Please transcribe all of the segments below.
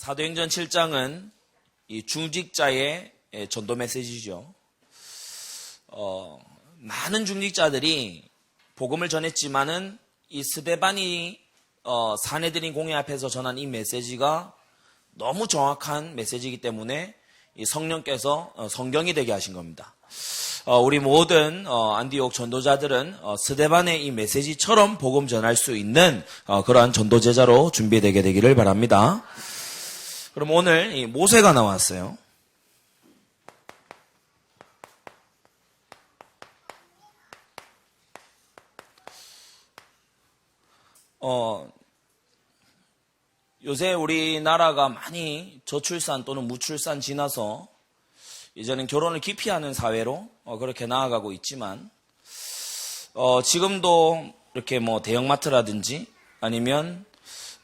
사도행전 7장은 이 중직자의 전도 메시지죠. 많은 중직자들이 복음을 전했지만은 이 스데반이 사내들인 공회 앞에서 전한 이 메시지가 너무 정확한 메시지이기 때문에 이 성령께서 성경이 되게 하신 겁니다. 우리 모든 안디옥 전도자들은 스데반의 이 메시지처럼 복음 전할 수 있는 그러한 전도제자로 준비되게 되기를 바랍니다. 그럼 오늘 이 모세가 나왔어요. 요새 우리나라가 많이 저출산 또는 무출산 지나서 이제는 결혼을 기피하는 사회로 그렇게 나아가고 있지만 지금도 이렇게 뭐 대형마트라든지 아니면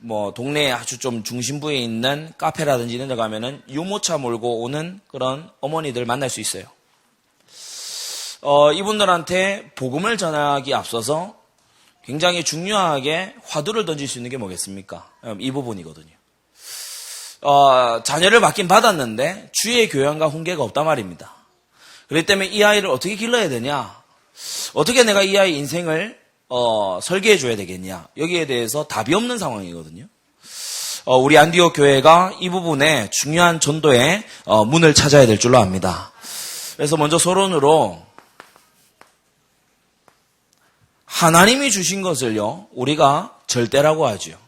뭐 동네에 아주 좀 중심부에 있는 카페라든지 이런 데 가면은 유모차 몰고 오는 그런 어머니들 만날 수 있어요. 이분들한테 복음을 전하기 앞서서 굉장히 중요하게 화두를 던질 수 있는 게 뭐겠습니까? 이 부분이거든요. 자녀를 받긴 받았는데 주의 교양과 훈계가 없단 말입니다. 그렇기 때문에 이 아이를 어떻게 길러야 되냐? 어떻게 내가 이 아이 인생을 설계해 줘야 되겠냐? 여기에 대해서 답이 없는 상황이거든요. 우리 안디옥 교회가 이 부분에 중요한 전도의 문을 찾아야 될 줄로 압니다. 그래서 먼저 서론으로 하나님이 주신 것을요, 우리가 절대라고 하죠.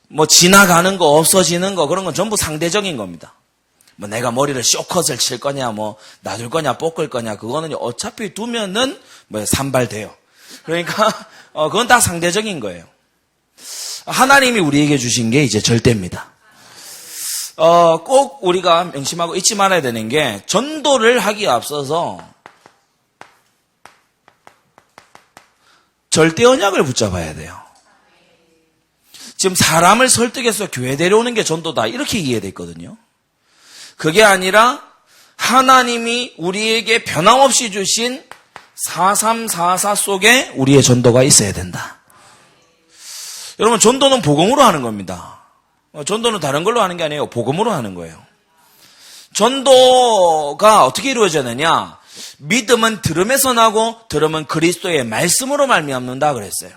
뭐 지나가는 거, 없어지는 거, 그런 건 전부 상대적인 겁니다. 뭐 내가 머리를 쇼컷을 칠 거냐, 뭐 놔둘 거냐, 볶을 거냐, 그거는 어차피 두면은 뭐 산발돼요. 그러니까 그건 다 상대적인 거예요. 하나님이 우리에게 주신 게 이제 절대입니다. 꼭 우리가 명심하고 잊지 말아야 되는 게 전도를 하기에 앞서서 절대 언약을 붙잡아야 돼요. 지금 사람을 설득해서 교회 데려오는 게 전도다 이렇게 이해되어 있거든요. 그게 아니라 하나님이 우리에게 변함없이 주신 4344 속에 우리의 전도가 있어야 된다. 여러분, 전도는 복음으로 하는 겁니다. 전도는 다른 걸로 하는 게 아니에요. 복음으로 하는 거예요. 전도가 어떻게 이루어져야 되냐? 믿음은 들음에서 나고 들음은 그리스도의 말씀으로 말미암는다 그랬어요.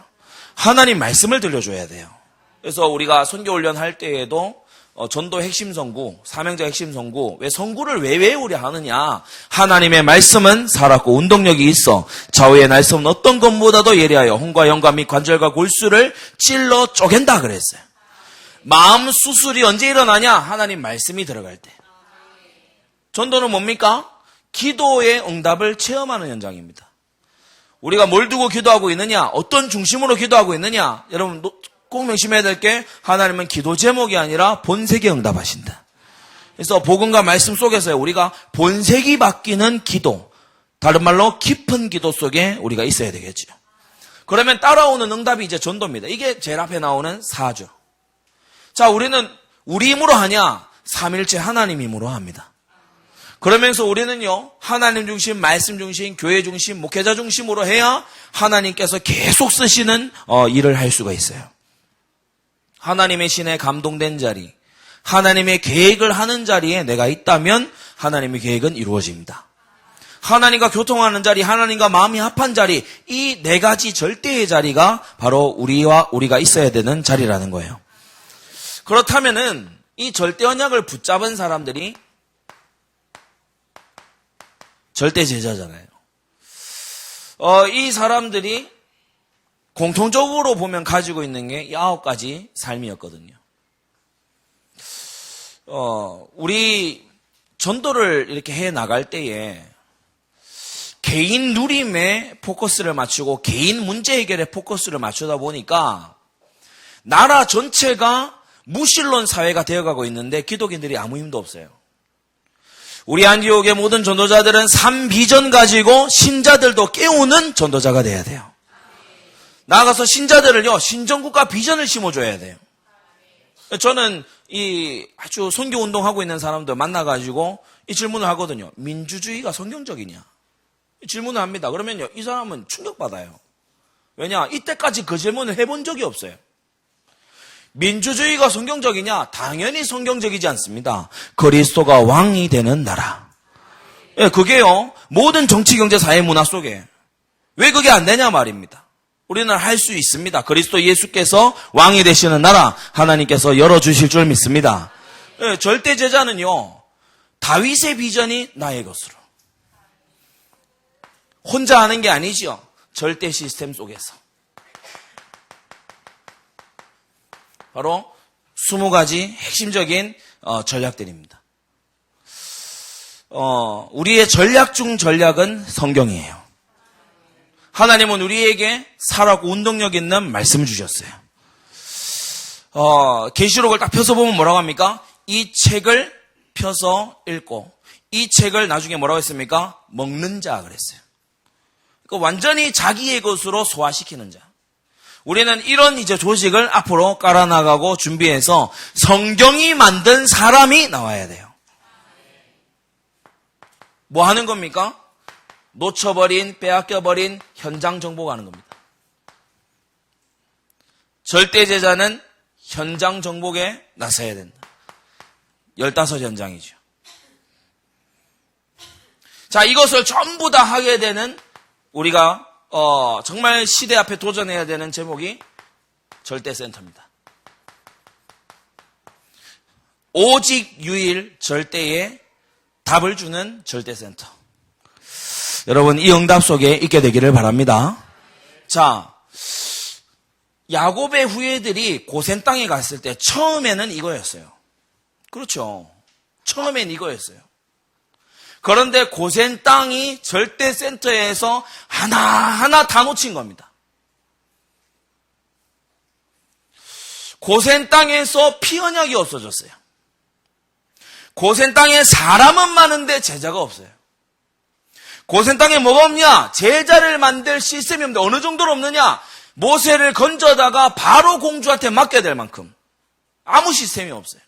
하나님 말씀을 들려줘야 돼요. 그래서 우리가 선교훈련 할 때에도 전도 핵심 선구, 사명자 핵심 선구, 왜 선구를 왜 외우려 하느냐? 하나님의 말씀은 살았고 운동력이 있어. 좌우의 말씀은 어떤 것보다도 예리하여 혼과 영과 및 관절과 골수를 찔러 쪼갠다 그랬어요. 마음 수술이 언제 일어나냐? 하나님 말씀이 들어갈 때. 전도는 뭡니까? 기도의 응답을 체험하는 현장입니다. 우리가 뭘 두고 기도하고 있느냐? 어떤 중심으로 기도하고 있느냐? 여러분 꼭 명심해야 될 게 하나님은 기도 제목이 아니라 본색에 응답하신다. 그래서 복음과 말씀 속에서 우리가 본색이 바뀌는 기도, 다른 말로 깊은 기도 속에 우리가 있어야 되겠죠. 그러면 따라오는 응답이 이제 전도입니다. 이게 제일 앞에 나오는 사죠. 자, 우리는 우리 힘으로 하냐? 삼일체 하나님 힘으로 합니다. 그러면서 우리는요, 하나님 중심, 말씀 중심, 교회 중심, 목회자 중심으로 해야 하나님께서 계속 쓰시는 일을 할 수가 있어요. 하나님의 신에 감동된 자리, 하나님의 계획을 하는 자리에 내가 있다면 하나님의 계획은 이루어집니다. 하나님과 교통하는 자리, 하나님과 마음이 합한 자리, 이 네 가지 절대의 자리가 바로 우리가 있어야 되는 자리라는 거예요. 그렇다면은 이 절대 언약을 붙잡은 사람들이 절대 제자잖아요. 이 사람들이 공통적으로 보면 가지고 있는 게 9가지 삶이었거든요. 우리 전도를 이렇게 해 나갈 때에 개인 누림에 포커스를 맞추고 개인 문제 해결에 포커스를 맞추다 보니까 나라 전체가 무신론 사회가 되어가고 있는데 기독인들이 아무 힘도 없어요. 우리 안디옥의 모든 전도자들은 3비전 가지고 신자들도 깨우는 전도자가 돼야 돼요. 나아가서 신자들을요, 신정국가 비전을 심어줘야 돼요. 저는 이 아주 선교 운동하고 있는 사람들 만나가지고 이 질문을 하거든요. 민주주의가 성경적이냐? 이 질문을 합니다. 그러면요, 이 사람은 충격받아요. 왜냐? 이때까지 그 질문을 해본 적이 없어요. 민주주의가 성경적이냐? 당연히 성경적이지 않습니다. 그리스도가 왕이 되는 나라. 예, 그게요, 모든 정치, 경제, 사회, 문화 속에 왜 그게 안 되냐 말입니다. 우리는 할 수 있습니다. 그리스도 예수께서 왕이 되시는 나라 하나님께서 열어주실 줄 믿습니다. 예, 절대 제자는요, 다윗의 비전이 나의 것으로. 혼자 하는 게 아니죠. 절대 시스템 속에서. 바로 20가지 핵심적인 전략들입니다. 우리의 전략 중 전략은 성경이에요. 하나님은 우리에게 살아고 운동력 있는 말씀을 주셨어요. 계시록을 딱 펴서 보면 뭐라고 합니까? 이 책을 펴서 읽고 이 책을 나중에 뭐라고 했습니까? 먹는 자 그랬어요. 그러니까 완전히 자기의 것으로 소화시키는 자. 우리는 이런 이제 조직을 앞으로 깔아나가고 준비해서 성경이 만든 사람이 나와야 돼요. 뭐 하는 겁니까? 놓쳐버린, 빼앗겨버린 현장 정보가 하는 겁니다. 절대 제자는 현장 정복에 나서야 된다. 15현장이죠. 자, 이것을 전부 다 하게 되는 우리가 정말 시대 앞에 도전해야 되는 제목이 절대센터입니다. 오직 유일 절대의 답을 주는 절대센터. 여러분, 이 응답 속에 있게 되기를 바랍니다. 자, 야곱의 후예들이 고센 땅에 갔을 때 처음에는 이거였어요. 그렇죠. 처음엔 이거였어요. 그런데 고센 땅이 절대센터에서 하나하나 다 놓친 겁니다. 고센 땅에서 피 언약이 없어졌어요. 고센 땅에 사람은 많은데 제자가 없어요. 고센 땅에 뭐가 없냐? 제자를 만들 시스템이 없는데 어느 정도로 없느냐? 모세를 건져다가 바로 공주한테 맡겨야 될 만큼 아무 시스템이 없어요.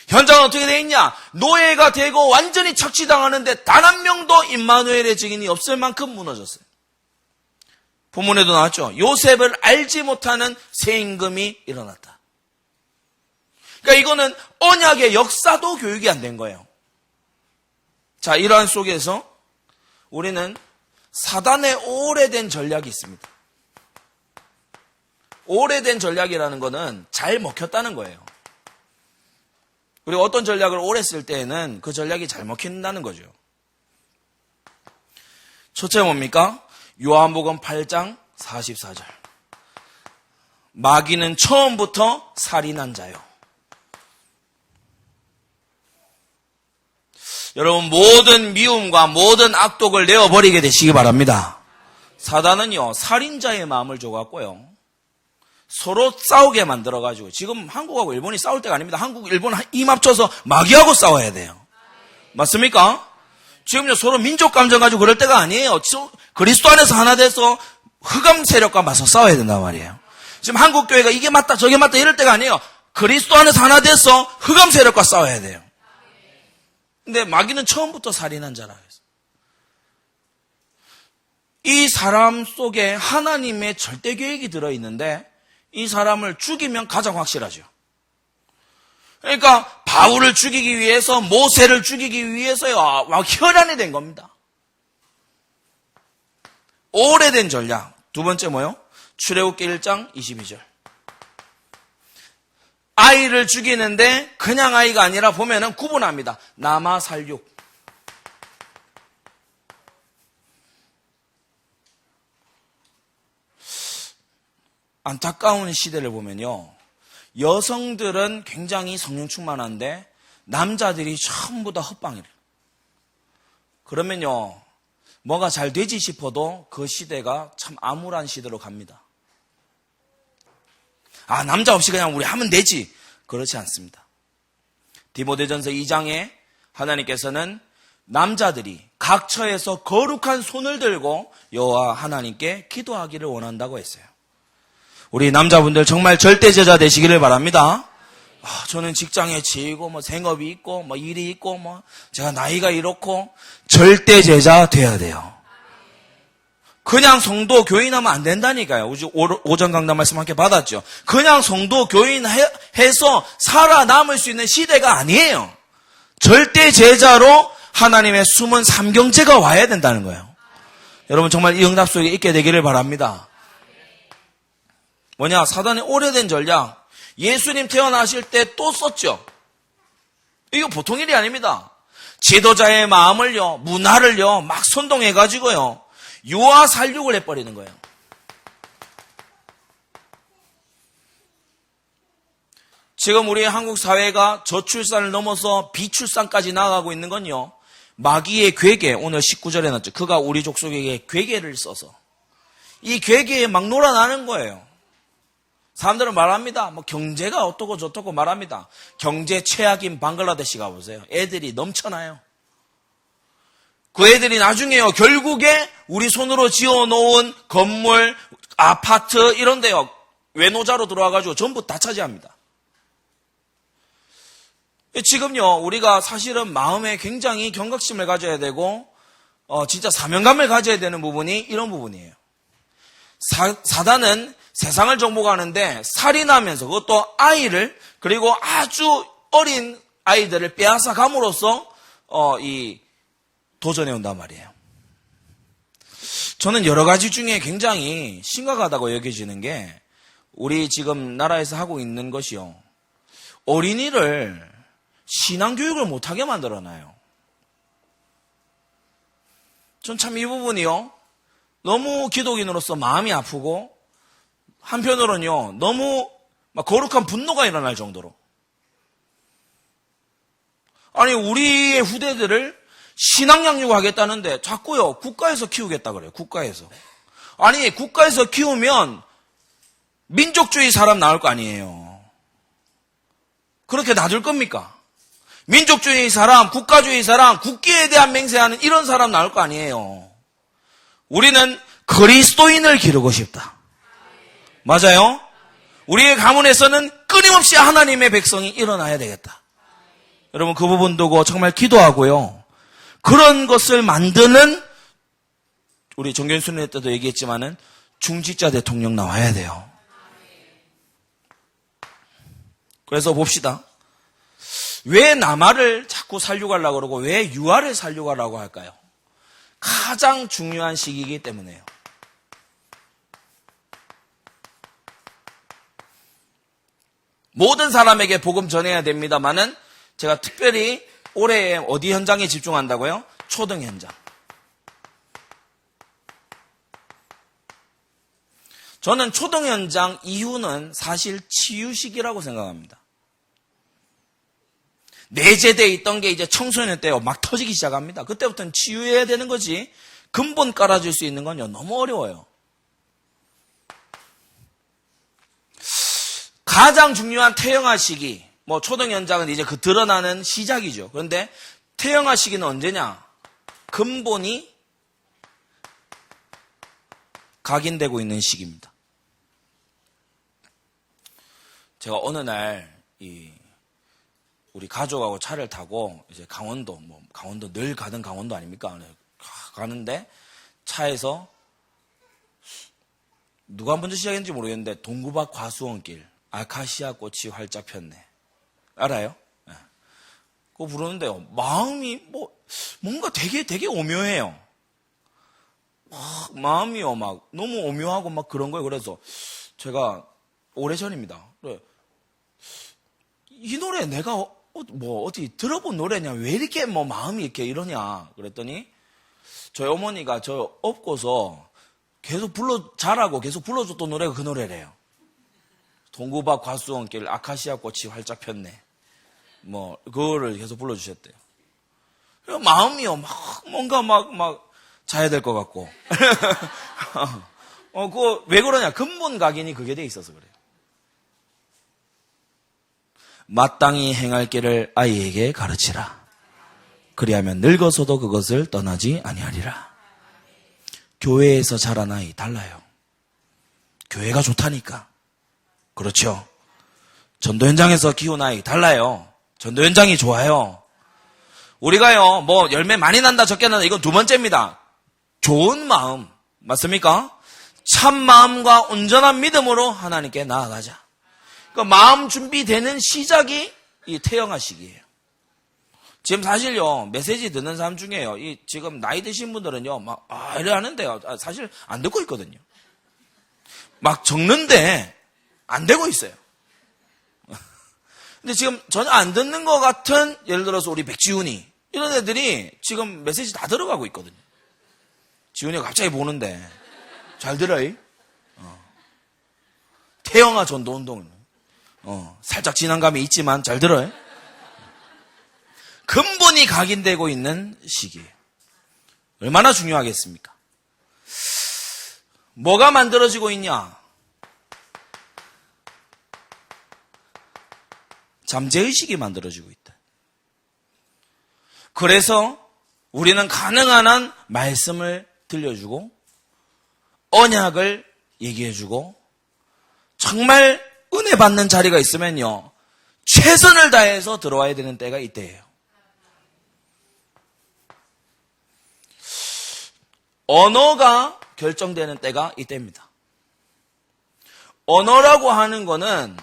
현장은 어떻게 되어 있냐? 노예가 되고 완전히 착취당하는데 단 한 명도 임마누엘의 증인이 없을 만큼 무너졌어요. 본문에도 나왔죠. 요셉을 알지 못하는 새 임금이 일어났다. 그러니까 이거는 언약의 역사도 교육이 안 된 거예요. 자, 이러한 속에서 우리는 사단의 오래된 전략이 있습니다. 오래된 전략이라는 거는 잘 먹혔다는 거예요. 그리고 어떤 전략을 오래 쓸 때에는 그 전략이 잘 먹힌다는 거죠. 첫째 뭡니까? 요한복음 8장 44절. 마귀는 처음부터 살인한 자요. 여러분, 모든 미움과 모든 악독을 내어버리게 되시기 바랍니다. 사단은요, 살인자의 마음을 줘갖고요, 서로 싸우게 만들어가지고, 지금 한국하고 일본이 싸울 때가 아닙니다. 한국, 일본 힘 합쳐서 마귀하고 싸워야 돼요. 맞습니까? 지금요, 서로 민족 감정 가지고 그럴 때가 아니에요. 그리스도 안에서 하나 돼서 흑암 세력과 맞서 싸워야 된단 말이에요. 지금 한국 교회가 이게 맞다, 저게 맞다 이럴 때가 아니에요. 그리스도 안에서 하나 돼서 흑암 세력과 싸워야 돼요. 근데 마귀는 처음부터 살인한 자라 했어요. 이 사람 속에 하나님의 절대 계획이 들어있는데 이 사람을 죽이면 가장 확실하죠. 그러니까 바울을 죽이기 위해서, 모세를 죽이기 위해서요, 막 혈안이 된 겁니다. 오래된 전략. 두 번째 뭐요? 출애굽기 1장 22절. 아이를 죽이는데 그냥 아이가 아니라 보면은 구분합니다. 남아 살육. 안타까운 시대를 보면요, 여성들은 굉장히 성령 충만한데 남자들이 전부 다 헛방이래요. 그러면요, 뭐가 잘 되지 싶어도 그 시대가 참 암울한 시대로 갑니다. 아, 남자 없이 그냥 우리 하면 되지. 그렇지 않습니다. 디모데전서 2장에 하나님께서는 남자들이 각 처에서 거룩한 손을 들고 여호와 하나님께 기도하기를 원한다고 했어요. 우리 남자분들 정말 절대 제자 되시기를 바랍니다. 저는 직장에 지이고 생업이 있고 일이 있고 제가 나이가 이렇고 절대 제자 돼야 돼요. 그냥 성도 교인하면 안 된다니까요. 우리 오전 강단 말씀 함께 받았죠. 그냥 성도 교인해서 살아남을 수 있는 시대가 아니에요. 절대 제자로 하나님의 숨은 삼경제가 와야 된다는 거예요. 여러분 정말 이 응답 속에 있게 되기를 바랍니다. 뭐냐? 사단의 오래된 전략. 예수님 태어나실 때 또 썼죠. 이거 보통 일이 아닙니다. 지도자의 마음을요, 문화를요, 막 선동해가지고요, 유아 살육을 해버리는 거예요. 지금 우리 한국 사회가 저출산을 넘어서 비출산까지 나아가고 있는 건요, 마귀의 괴계, 오늘 19절에 나왔죠. 그가 우리 족속에게 괴계를 써서 이 괴계에 막 놀아나는 거예요. 사람들은 말합니다. 뭐 경제가 어떻고 저떻고 말합니다. 경제 최악인 방글라데시 가보세요. 애들이 넘쳐나요. 그 애들이 나중에요, 결국에 우리 손으로 지어놓은 건물, 아파트 이런 데요, 외노자로 들어와가지고 전부 다 차지합니다. 지금요, 우리가 사실은 마음에 굉장히 경각심을 가져야 되고, 진짜 사명감을 가져야 되는 부분이 이런 부분이에요. 사단은 세상을 정복하는데 살인하면서, 그것도 아이를, 그리고 아주 어린 아이들을 빼앗아 감으로써 도전해 온단 말이에요. 저는 여러 가지 중에 굉장히 심각하다고 여겨지는 게, 우리 지금 나라에서 하고 있는 것이요, 어린이를 신앙교육을 못하게 만들어놔요. 전 참 이 부분이요, 너무 기독인으로서 마음이 아프고, 한편으로는요, 너무 막 거룩한 분노가 일어날 정도로. 아니, 우리의 후대들을 신앙 양육하겠다는데 자꾸요, 국가에서 키우겠다 그래요. 국가에서. 아니, 국가에서 키우면 민족주의 사람 나올 거 아니에요. 그렇게 놔둘 겁니까? 민족주의 사람, 국가주의 사람, 국기에 대한 맹세하는 이런 사람 나올 거 아니에요. 우리는 그리스도인을 기르고 싶다. 맞아요? 우리의 가문에서는 끊임없이 하나님의 백성이 일어나야 되겠다. 여러분 그 부분 두고 정말 기도하고요. 그런 것을 만드는, 우리 정견순례 때도 얘기했지만은 중직자 대통령 나와야 돼요. 그래서 봅시다. 왜 남아를 자꾸 살육하려고 그러고 왜 유아를 살육하려고 할까요? 가장 중요한 시기이기 때문에요. 모든 사람에게 복음 전해야 됩니다만은 제가 특별히 올해 어디 현장에 집중한다고요? 초등 현장. 저는 초등 현장 이후는 사실 치유식이라고 생각합니다. 내재되어 있던 게 이제 청소년 때요, 막 터지기 시작합니다. 그때부터는 치유해야 되는 거지, 근본 깔아줄 수 있는 건요, 너무 어려워요. 가장 중요한 태영아 시기, 뭐 초등 현장은 이제 그 드러나는 시작이죠. 그런데 태영아 시기는 언제냐? 근본이 각인되고 있는 시기입니다. 제가 어느 날 우리 가족하고 차를 타고 이제 강원도, 강원도 늘 가던 강원도 아닙니까? 가는데 차에서 누가 먼저 시작했는지 모르겠는데 동구밭 과수원길 아카시아 꽃이 활짝 폈네. 알아요? 네. 그거 부르는데요, 마음이 뭔가 되게 오묘해요. 마음이요, 막 너무 오묘하고 막 그런 거예요. 그래서 제가 오래전입니다. 그래, 이 노래 내가 어디 들어본 노래냐, 왜 이렇게 마음이 이렇게 이러냐 그랬더니 저희 어머니가 저 업고서 계속 잘하고 계속 불러줬던 노래가 그 노래래요. 동구밭 과수원길 아카시아 꽃이 활짝 폈네. 그거를 계속 불러주셨대요. 마음이요, 뭔가 자야 될 것 같고. 그거 왜 그러냐? 근본 각인이 그게 돼 있어서 그래요. 마땅히 행할 길을 아이에게 가르치라. 그리하면 늙어서도 그것을 떠나지 아니하리라. 교회에서 자란 아이 달라요. 교회가 좋다니까. 그렇죠. 전도 현장에서 키운 아이 달라요. 전도 현장이 좋아요. 우리가요, 열매 많이 난다 적게 난다 이건 두 번째입니다. 좋은 마음, 맞습니까? 참 마음과 온전한 믿음으로 하나님께 나아가자. 그러니까 마음 준비되는 시작이 이 태영아 시기예요. 지금 사실요, 메시지 듣는 사람 중에요, 지금 나이 드신 분들은요, 이래 하는데요, 사실 안 듣고 있거든요. 막 적는데 안 되고 있어요. 근데 지금 전혀 안 듣는 것 같은, 예를 들어서 우리 백지훈이, 이런 애들이 지금 메시지 다 들어가고 있거든요. 지훈이가 갑자기 보는데, 잘 들어요? 태영아 전도운동을. 살짝 지난 감이 있지만 잘 들어요? 근본이 각인되고 있는 시기예요. 얼마나 중요하겠습니까? 뭐가 만들어지고 있냐? 잠재의식이 만들어지고 있다. 그래서 우리는 가능한 한 말씀을 들려주고 언약을 얘기해주고 정말 은혜 받는 자리가 있으면요, 최선을 다해서 들어와야 되는 때가 이때예요. 언어가 결정되는 때가 이때입니다. 언어라고 하는 거는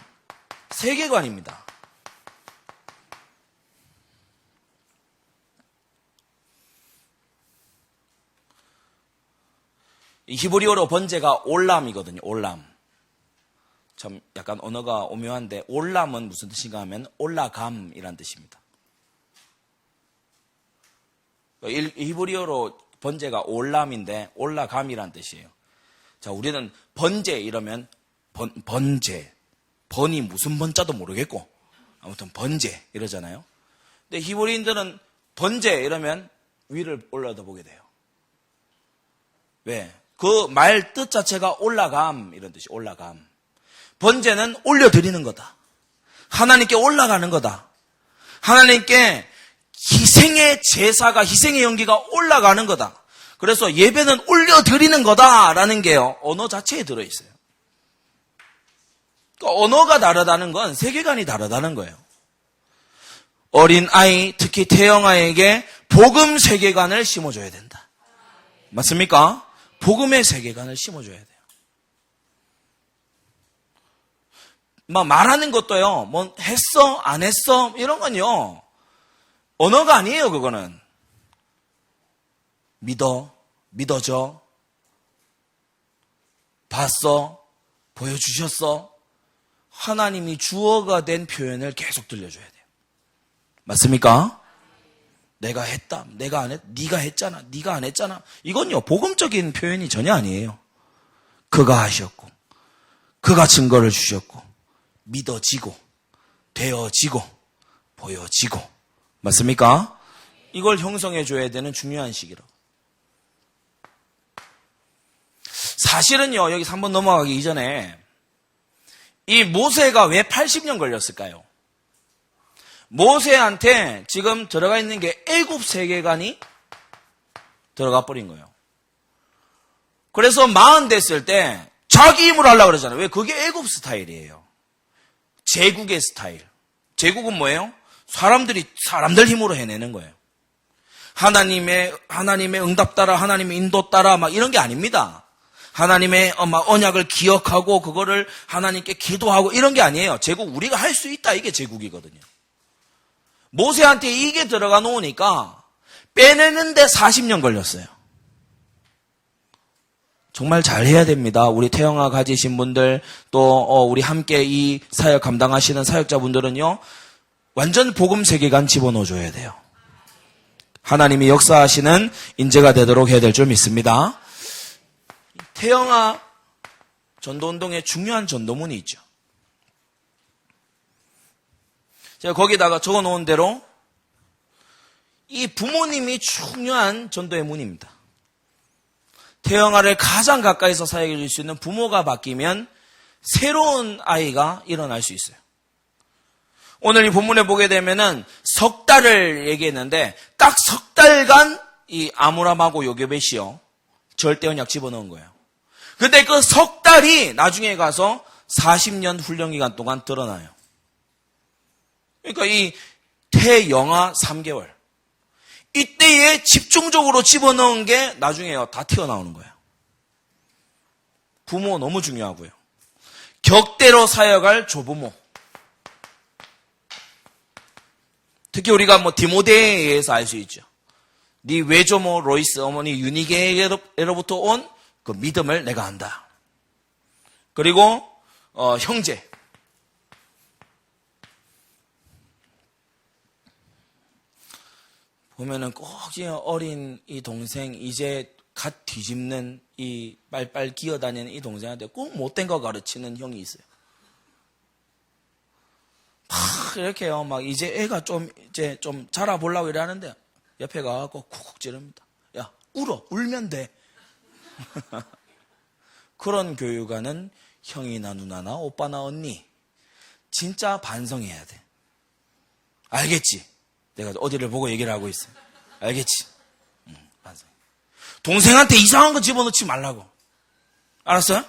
세계관입니다. 히브리어로 번제가 올람이거든요. 올람. 참 약간 언어가 오묘한데 올람은 무슨 뜻인가 하면 올라감이란 뜻입니다. 히브리어로 번제가 올람인데 올라감이란 뜻이에요. 자, 우리는 번제 이러면 번제. 번이 무슨 번자도 모르겠고 아무튼 번제 이러잖아요. 근데 히브리인들은 번제 이러면 위를 올려다보게 돼요. 왜? 그 말 뜻 자체가 올라감 이런 뜻이 올라감. 번제는 올려드리는 거다. 하나님께 올라가는 거다. 하나님께 희생의 제사가, 희생의 연기가 올라가는 거다. 그래서 예배는 올려드리는 거다라는 게요, 언어 자체에 들어있어요. 그러니까 언어가 다르다는 건 세계관이 다르다는 거예요. 어린 아이, 특히 태영아에게 복음 세계관을 심어줘야 된다. 맞습니까? 복음의 세계관을 심어줘야 돼요. 막 말하는 것도요, 뭐 했어, 안 했어, 이런 건요, 언어가 아니에요, 그거는. 믿어져, 봤어, 보여주셨어. 하나님이 주어가 된 표현을 계속 들려줘야 돼요. 맞습니까? 내가 했다, 내가 안 했, 네가 했잖아, 네가 안 했잖아. 이건요, 복음적인 표현이 전혀 아니에요. 그가 하셨고, 그가 증거를 주셨고, 믿어지고, 되어지고, 보여지고. 맞습니까? 이걸 형성해줘야 되는 중요한 시기로. 사실은요, 여기서 한번 넘어가기 이전에 이 모세가 왜 80년 걸렸을까요? 모세한테 지금 들어가 있는 게 애굽 세계관이 들어가 버린 거예요. 그래서 40 됐을 때 자기 힘으로 하려고 그러잖아요. 왜? 그게 애굽 스타일이에요. 제국의 스타일. 제국은 뭐예요? 사람들 힘으로 해내는 거예요. 하나님의 응답 따라, 하나님의 인도 따라, 막 이런 게 아닙니다. 하나님의 언약을 기억하고, 그거를 하나님께 기도하고, 이런 게 아니에요. 제국, 우리가 할 수 있다. 이게 제국이거든요. 모세한테 이게 들어가 놓으니까, 빼내는데 40년 걸렸어요. 정말 잘 해야 됩니다. 우리 태영아 가지신 분들, 또, 우리 함께 이 사역 감당하시는 사역자분들은요, 완전 복음 세계관 집어넣어줘야 돼요. 하나님이 역사하시는 인재가 되도록 해야 될 줄 믿습니다. 태영아 전도운동에 중요한 전도문이 있죠. 제가 거기다가 적어놓은 대로 이 부모님이 중요한 전도의 문입니다. 태영아를 가장 가까이서 사역해 줄 수 있는 부모가 바뀌면 새로운 아이가 일어날 수 있어요. 오늘 이 본문에 보게 되면은 석 달을 얘기했는데 딱 석 달간 이 아므람하고 요게벳이요, 절대 언약 집어넣은 거예요. 근데 그 석 달이 나중에 가서 40년 훈련 기간 동안 드러나요. 그러니까 이 태영아 3개월. 이때에 집중적으로 집어넣은 게 나중에요, 다 튀어나오는 거예요. 부모 너무 중요하고요. 격대로 사역할 조부모. 특히 우리가 뭐 디모데에 의해서 알 수 있죠. 네 외조모 로이스 어머니 유니게로부터 온 그 믿음을 내가 안다. 그리고 형제. 보면은 꼭 어린 이 동생 이제 갓 뒤집는 이 빨빨 기어다니는 이 동생한테 꼭 못된 거 가르치는 형이 있어요. 막 이렇게요. 막 이제 애가 좀 자라보려고 이러는데 옆에 가갖고 쿡쿡 찌릅니다. 야, 울면 돼. 그런 교육하는 형이나 누나나 오빠나 언니 진짜 반성해야 돼. 알겠지? 내가 어디를 보고 얘기를 하고 있어요. 알겠지? 반성. 동생한테 이상한 거 집어넣지 말라고. 알았어요?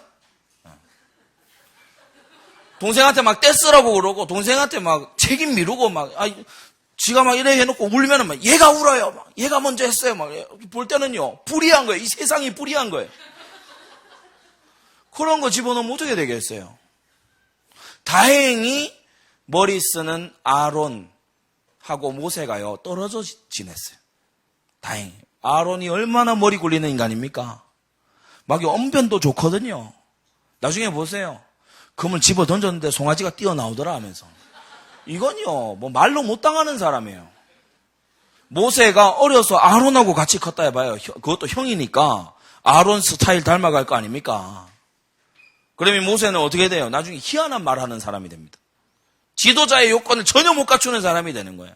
동생한테 막 떼쓰라고 그러고 동생한테 막 책임 미루고 지가 막 이래 해놓고 울면은 막 얘가 울어요. 막 얘가 먼저 했어요. 막 볼 때는요 불의한 거예요. 이 세상이 불의한 거예요. 그런 거 집어넣으면 어떻게 되겠어요? 다행히 머리 쓰는 아론하고 모세가요 떨어져 지냈어요. 다행히. 아론이 얼마나 머리 굴리는 인간입니까? 막 언변도 좋거든요. 나중에 보세요. 금을 집어 던졌는데 송아지가 뛰어나오더라 하면서. 이건요 뭐 말로 못 당하는 사람이에요. 모세가 어려서 아론하고 같이 컸다 해봐요. 그것도 형이니까 아론 스타일 닮아갈 거 아닙니까? 그러면 모세는 어떻게 돼요? 나중에 희한한 말을 하는 사람이 됩니다. 지도자의 요건을 전혀 못 갖추는 사람이 되는 거예요.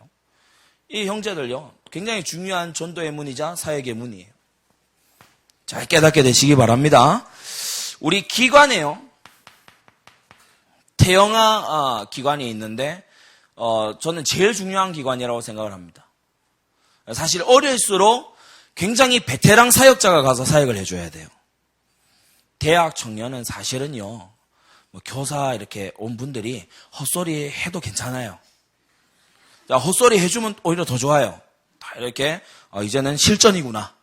이 형제들요 굉장히 중요한 전도의 문이자 사역의 문이에요. 잘 깨닫게 되시기 바랍니다. 우리 기관에요 태영아 기관이 있는데 저는 제일 중요한 기관이라고 생각을 합니다. 사실 어릴수록 굉장히 베테랑 사역자가 가서 사역을 해줘야 돼요. 대학 청년은 사실은요 뭐 교사 이렇게 온 분들이 헛소리 해도 괜찮아요. 자, 헛소리 해주면 오히려 더 좋아요. 다 이렇게 이제는 실전이구나.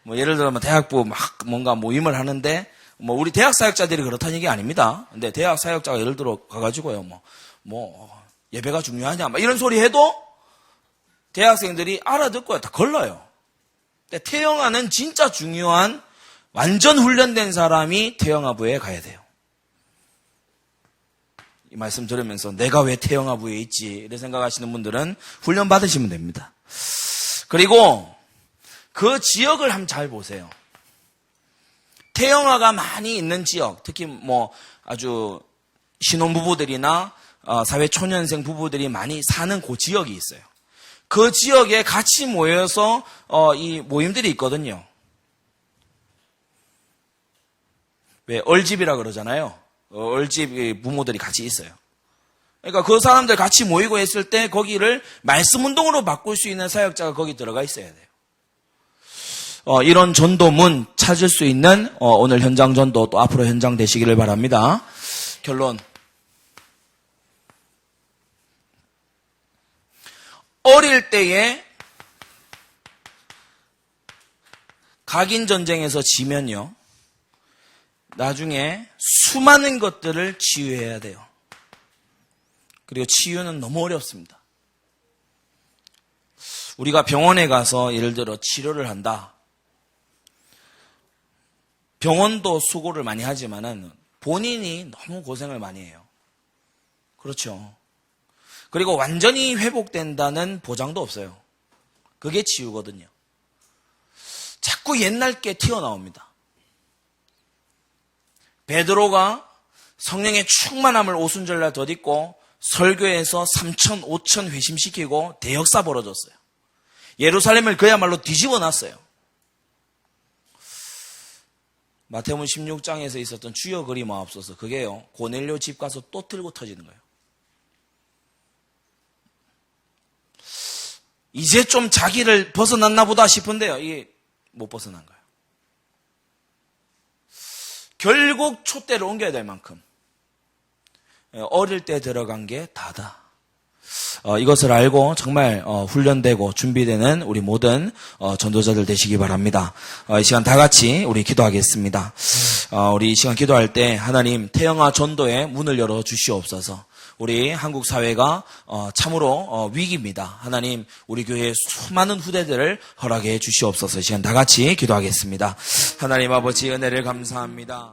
뭐 예를 들어 대학부 막 뭔가 모임을 하는데 뭐 우리 대학 사역자들이 그렇다는 얘기 아닙니다. 근데 대학 사역자가 예를 들어 가가지고요 예배가 중요하냐 막 이런 소리 해도 대학생들이 알아듣고 다 걸러요. 근데 태영아는 진짜 중요한 완전 훈련된 사람이 태영아부에 가야 돼요. 이 말씀 들으면서 내가 왜 태영아부에 있지 이런 생각하시는 분들은 훈련 받으시면 됩니다. 그리고 그 지역을 한번 잘 보세요. 태영아가 많이 있는 지역, 특히 뭐 아주 신혼부부들이나 사회초년생 부부들이 많이 사는 그 지역이 있어요. 그 지역에 같이 모여서 이 모임들이 있거든요. 왜 얼집이라 그러잖아요. 얼집 부모들이 같이 있어요. 그러니까 그 사람들 같이 모이고 했을 때 거기를 말씀 운동으로 바꿀 수 있는 사역자가 거기 들어가 있어야 돼요. 이런 전도문 찾을 수 있는 오늘 현장 전도 또 앞으로 현장 되시기를 바랍니다. 결론. 어릴 때에 각인 전쟁에서 지면요. 나중에 수많은 것들을 치유해야 돼요. 그리고 치유는 너무 어렵습니다. 우리가 병원에 가서 예를 들어 치료를 한다. 병원도 수고를 많이 하지만은 본인이 너무 고생을 많이 해요. 그렇죠. 그리고 완전히 회복된다는 보장도 없어요. 그게 치유거든요. 자꾸 옛날 게 튀어나옵니다. 베드로가 성령의 충만함을 오순절날 덧입고 설교에서 3천, 5천 회심시키고 대역사 벌어졌어요. 예루살렘을 그야말로 뒤집어 놨어요. 마태복음 16장에서 있었던 주여 그리 마옵소서 그게요. 고넬료 집 가서 또 틀고 터지는 거예요. 이제 좀 자기를 벗어났나 보다 싶은데요. 이게 못 벗어난 거예요. 결국 촛대를 옮겨야 될 만큼 어릴 때 들어간 게 다다. 이것을 알고 정말 훈련되고 준비되는 우리 모든 전도자들 되시기 바랍니다. 이 시간 다 같이 우리 기도하겠습니다. 우리 이 시간 기도할 때 하나님 태영아 전도의 문을 열어 주시옵소서. 우리 한국 사회가 참으로 위기입니다. 하나님 우리 교회에 수많은 후대들을 허락해 주시옵소서. 이 시간 다 같이 기도하겠습니다. 하나님 아버지 은혜를 감사합니다.